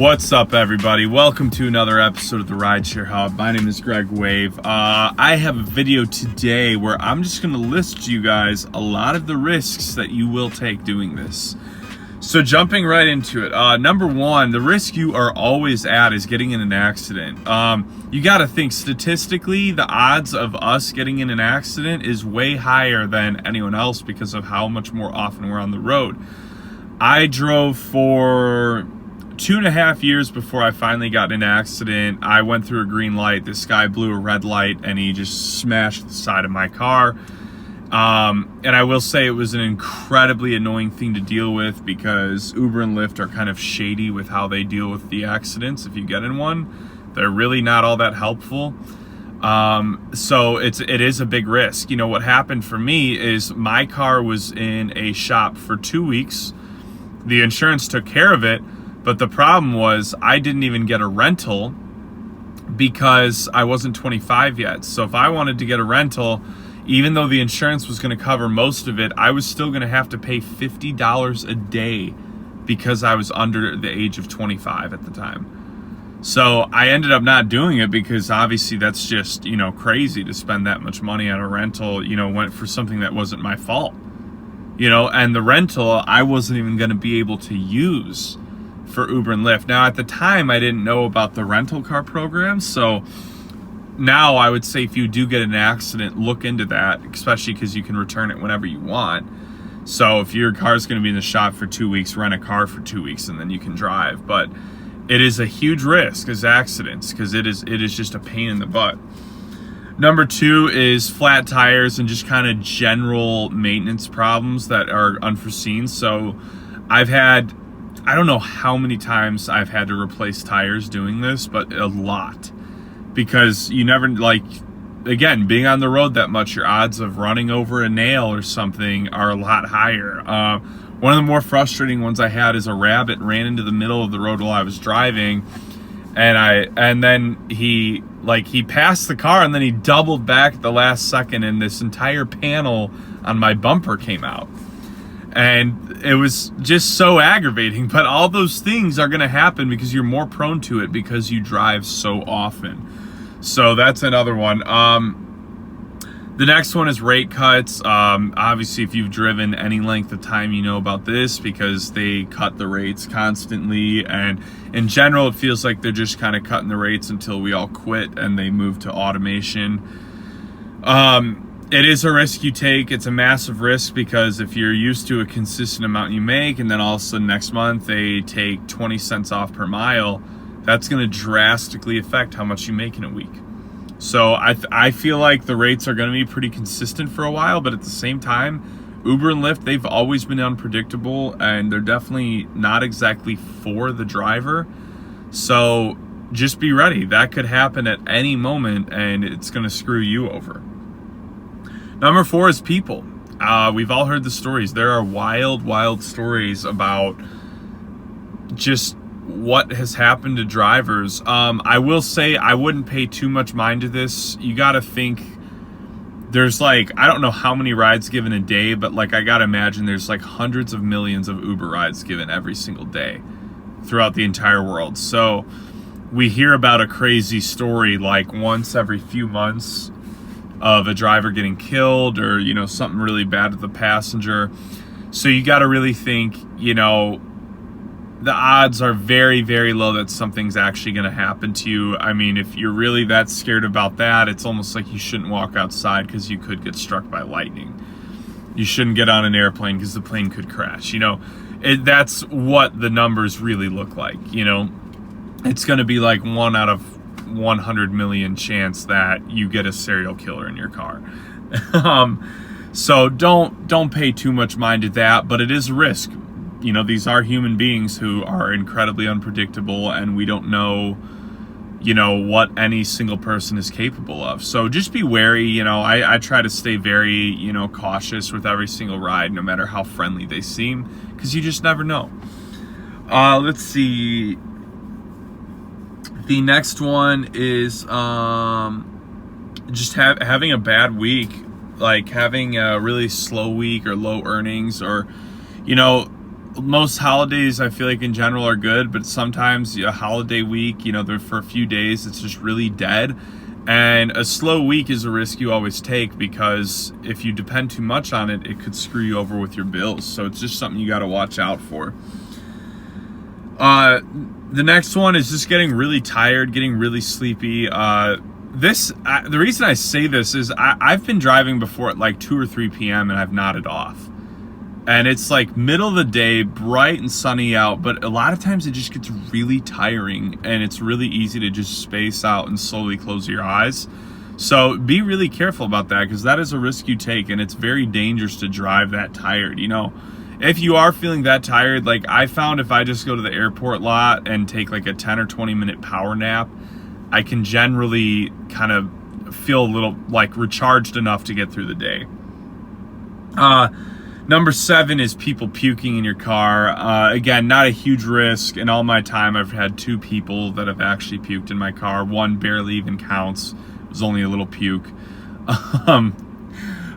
What's up, everybody? Welcome to another episode of the Rideshare Hub. My name is Greg Wave. I have a video today where I'm just going to list to you guys a lot of the risks that you will take doing this. So jumping right into it, number one, the risk you are always at is getting in an accident. You got to think statistically, the odds of us getting in an accident is way higher than anyone else because of how much more often we're on the road. I drove for 2.5 years before I finally got in an accident. I went through a green light. This guy blew a red light and he just smashed the side of my car. And I will say it was an incredibly annoying thing to deal with because Uber and Lyft are kind of shady with how they deal with the accidents. If you get in one, they're really not all that helpful. So it is a big risk. You know, what happened for me is my car was in a shop for 2 weeks. The insurance took care of it. But the problem was I didn't even get a rental because I wasn't 25 yet. So if I wanted to get a rental, even though the insurance was going to cover most of it, I was still going to have to pay $50 a day because I was under the age of 25 at the time. So I ended up not doing it because obviously that's just, you know, crazy to spend that much money on a rental, you know, went for something that wasn't my fault. You know, and the rental I wasn't even going to be able to use for Uber and Lyft. Now, at the time, I didn't know about the rental car program, so now I would say if you do get an accident, look into that, especially because you can return it whenever you want. So if your car's going to be in the shop for 2 weeks, rent a car for 2 weeks, and then you can drive. But it is a huge risk as accidents because it is just a pain in the butt. Number two is flat tires and just kind of general maintenance problems that are unforeseen. So I don't know how many times I've had to replace tires doing this, but a lot. Because you never, like, again, being on the road that much, your odds of running over a nail or something are a lot higher. One of the more frustrating ones I had is a rabbit ran into the middle of the road while I was driving. And then he passed the car and then he doubled back at the last second and this entire panel on my bumper came out. And it was just so aggravating, but all those things are going to happen because you're more prone to it because you drive so often. So that's another one. The next one is rate cuts. Obviously, if you've driven any length of time, you know about this because they cut the rates constantly. And in general, it feels like they're just kind of cutting the rates until we all quit and they move to automation. It is a risk you take. It's a massive risk because if you're used to a consistent amount you make and then all of a sudden next month they take 20 cents off per mile, that's going to drastically affect how much you make in a week. So I feel like the rates are going to be pretty consistent for a while, but at the same time, Uber and Lyft, they've always been unpredictable and they're definitely not exactly for the driver. So just be ready. That could happen at any moment and it's going to screw you over. Number four is people. We've all heard the stories. There are wild, wild stories about just what has happened to drivers. I will say I wouldn't pay too much mind to this. You got to think there's I don't know how many rides given a day, but I got to imagine there's hundreds of millions of Uber rides given every single day throughout the entire world. So we hear about a crazy story once every few months of a driver getting killed or, you know, something really bad with the passenger. So you got to really think, you know, the odds are very, very low that something's actually going to happen to you. I mean, if you're really that scared about that, it's almost like you shouldn't walk outside because you could get struck by lightning. You shouldn't get on an airplane because the plane could crash. You know, that's what the numbers really look like. You know, it's going to be 1 out of 100 million chance that you get a serial killer in your car. So don't pay too much mind to that, but it is a risk. You know, these are human beings who are incredibly unpredictable and we don't know, you know, what any single person is capable of. So just be wary. You know, I try to stay very, you know, cautious with every single ride, no matter how friendly they seem, because you just never know. Let's see. The next one is just having a bad week, having a really slow week or low earnings, or, you know, most holidays I feel like in general are good, but sometimes a holiday week, you know, for a few days it's just really dead. And a slow week is a risk you always take, because if you depend too much on it, it could screw you over with your bills. So it's just something you got to watch out for. The next one is just getting really tired, getting really sleepy. The reason I say this is I've been driving before at like 2 or 3 p.m. and I've nodded off. And it's like middle of the day, bright and sunny out, but a lot of times it just gets really tiring and it's really easy to just space out and slowly close your eyes. So be really careful about that, because that is a risk you take, and it's very dangerous to drive that tired. You know, if you are feeling that tired, like I found if I just go to the airport lot and take like a 10 or 20 minute power nap, I can generally kind of feel a little like recharged enough to get through the day. Number 7 is people puking in your car. Again, not a huge risk. In all my time, I've had 2 people that have actually puked in my car. One barely even counts. It was only a little puke.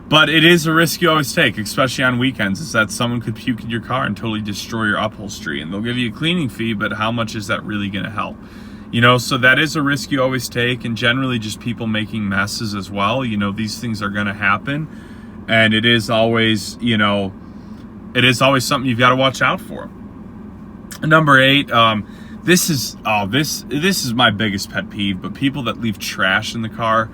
But it is a risk you always take, especially on weekends, is that someone could puke in your car and totally destroy your upholstery. And they'll give you a cleaning fee, but how much is that really going to help? You know, so that is a risk you always take. And generally just people making messes as well. You know, these things are going to happen. And it is always, you know, it is always something you've got to watch out for. Number 8, this is my biggest pet peeve, but people that leave trash in the car.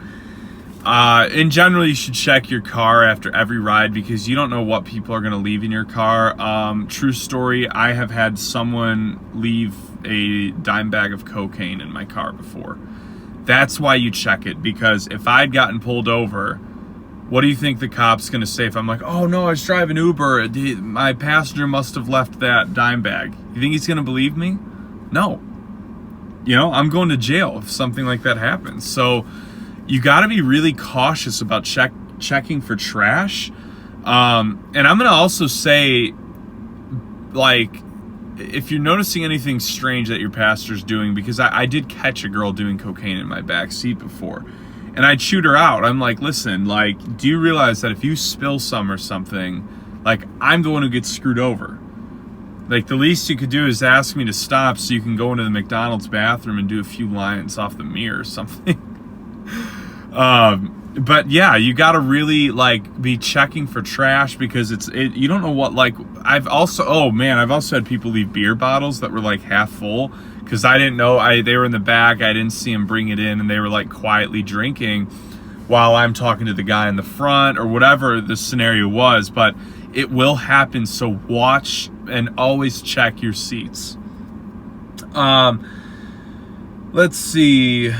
In general, you should check your car after every ride, because you don't know what people are going to leave in your car. True story, I have had someone leave a dime bag of cocaine in my car before. That's why you check it, because if I'd gotten pulled over, what do you think the cop's going to say if I'm like, oh no, I was driving Uber, my passenger must have left that dime bag? You think he's going to believe me? No. You know, I'm going to jail if something like that happens. So you got to be really cautious about checking for trash. And I'm going to also say, like, if you're noticing anything strange that your passenger's doing, because I did catch a girl doing cocaine in my back seat before. And I'd shoot her out. I'm like, listen, like, do you realize that if you spill some or something, like, I'm the one who gets screwed over? Like, the least you could do is ask me to stop so you can go into the McDonald's bathroom and do a few lines off the mirror or something. But yeah, you got to really like be checking for trash, because you don't know what, like, I've also had people leave beer bottles that were like half full, because I didn't know they were in the back. I didn't see them bring it in, and they were like quietly drinking while I'm talking to the guy in the front, or whatever the scenario was. But it will happen, so watch and always check your seats. Let's see.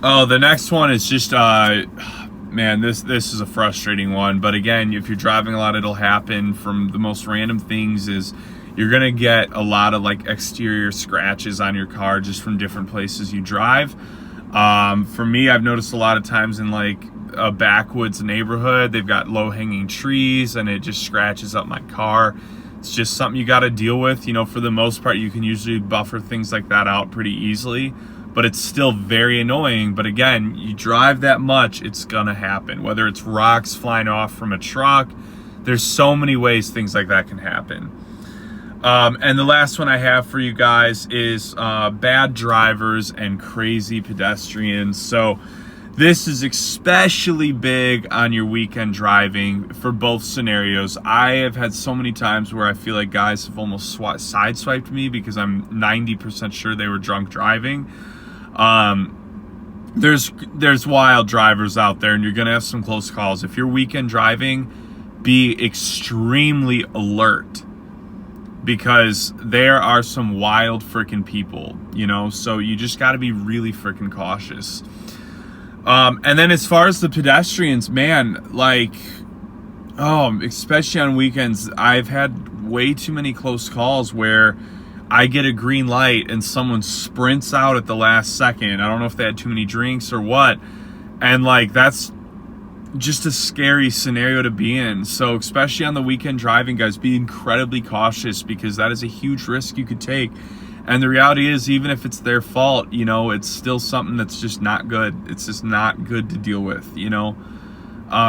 Oh, the next one is just man, this is a frustrating one. But again, if you're driving a lot, it'll happen. From the most random things is you're gonna get a lot of like exterior scratches on your car just from different places you drive. For me, I've noticed a lot of times in like a backwoods neighborhood, they've got low-hanging trees and it just scratches up my car. It's just something you got to deal with. You know, for the most part, you can usually buffer things like that out pretty easily, but it's still very annoying. But again, you drive that much, it's gonna happen. Whether it's rocks flying off from a truck, there's so many ways things like that can happen. And the last one I have for you guys is bad drivers and crazy pedestrians. So this is especially big on your weekend driving for both scenarios. I have had so many times where I feel like guys have almost sideswiped me because I'm 90% sure they were drunk driving. There's wild drivers out there, and you're gonna have some close calls. If you're weekend driving, be extremely alert, because there are some wild freaking people, you know, so you just got to be really freaking cautious. And then as far as the pedestrians, man, like, especially on weekends, I've had way too many close calls where I get a green light and someone sprints out at the last second. I don't know if they had too many drinks or what, and like, that's just a scary scenario to be in. So especially on the weekend driving, guys, be incredibly cautious, because that is a huge risk you could take. And the reality is, even if it's their fault, you know, it's still something that's just not good. It's just not good to deal with, you know.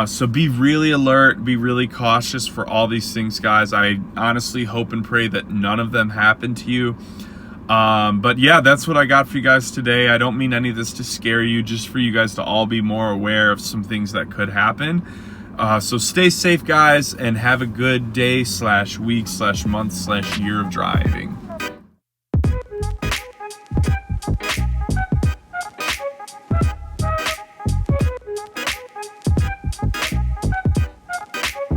So be really alert, be really cautious for all these things, guys. I honestly hope and pray that none of them happen to you. But yeah, that's what I got for you guys today. I don't mean any of this to scare you, just for you guys to all be more aware of some things that could happen. So stay safe, guys, and have a good day / week / month / year of driving.